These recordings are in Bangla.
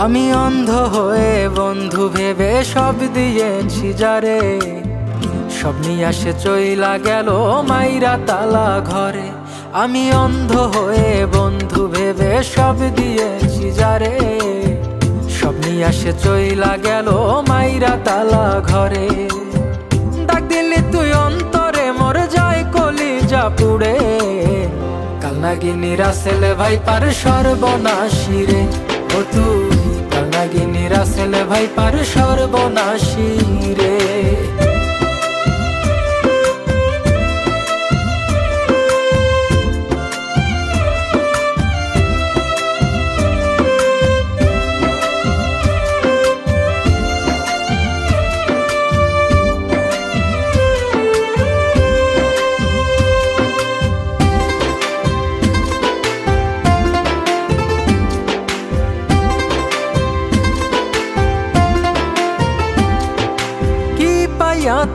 আমি অন্ধ হয়ে বন্ধু ভেবে সব দিয়েছি যারে, সব নিয়ে আসে চইলা গেল মাইরা তালা ঘরে। আমি অন্ধ হয়ে বন্ধু ভেবে সব দিয়েছি যারে, সব নিয়ে আসে চইলা গেল মাইরা তালা ঘরে। ডাক দিলি তুই অন্তরে মোর যায় কলিজা পুড়ে, কালনাগিনী রাসেল ভাই পার সর্বনাশী রে। ও তুই কালনাগিনী রাসেল ভাই পার সর্বনাশী রে।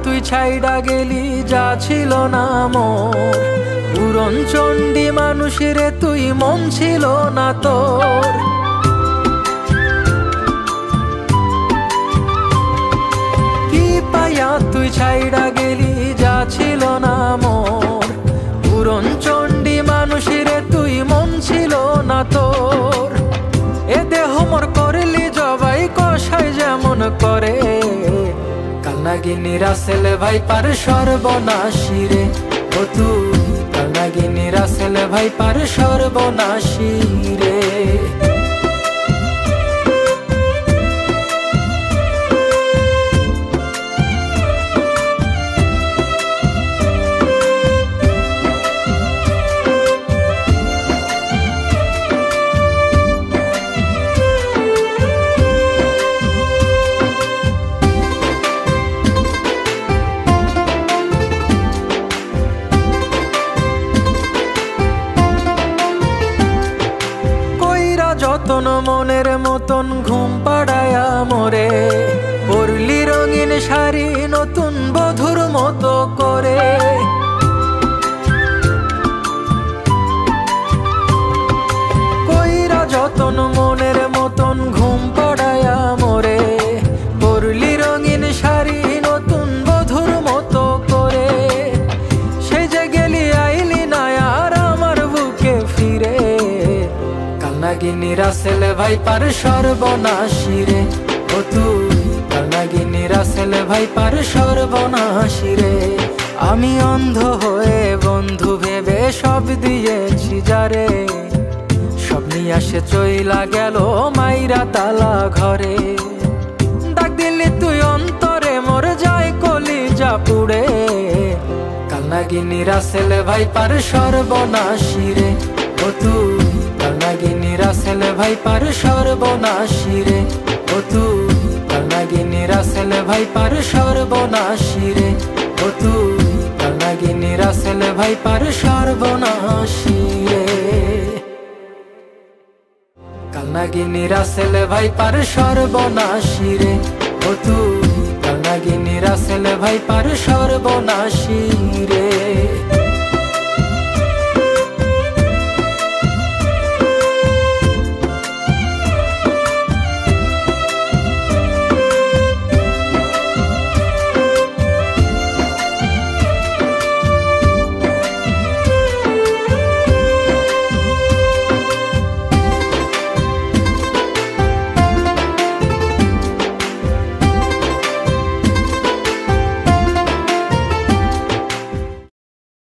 তুই ছাইড়া গেলি যা ছিল না মোর, পুরন চণ্ডী মানুষেরে তুই মন ছিল না তোর। কি পাইয়া তুই ছাইড়া গেলি যা ছিল না মোর, পুরন চণ্ডী মানুষেরে তুই মন ছিল না তোর। এ দেহ মোর করলি জবাই কষাই যেমন করে, কালনাগিনী রাসেল ভাই পার সর্বনাশী রে। ও তুই কালনাগিনী রাসেল ভাই পার সর্বনাশী রে। যতন মনের মতন ঘুম পাড়ায়া মোরে, পরলি রঙিন শাড়ি নতুন বধুর মতো করে। কইরা যতন মনের মতন ঘুম পাড়ায়া মোরে, পরলি রঙিন শাড়ি নতুন বধুর মতো করে। সে যে গেলি আইলি না আর আমার বুকে ফিরে, কালনাগিনী রাসেল ভাই পার সর্বনাশী রে। ও তুই কালনাগিনী রাসেল ভাই পার সর্বনাশী রে। আমি অন্ধ হয়ে বন্ধু ভেবে সব দিয়েছি যারে, সব নিয়ে আসে চইলা গেল মাইরা তালা ঘরে। ডাক দিলি তুই অন্তরে মোর যায় কলিজা পুড়ে, কালনাগিনী রাসেল ভাই পার সর্বনাশী রে। ও তুই কালনাগিনী রাসেল ভাই পার সর্বনাশী রে। ও তুই কালনাগিনী রাসেল ভাই পার সর্বনাশী রে। ও তুই কালনাগিনী রাসেল ভাই পার সর্বনাশী রে। কালনাগিনী রাসেল ভাই পার সর্বনাশী রে। ও তুই কালনাগিনী রাসেল ভাই পার সর্বনাশী রে।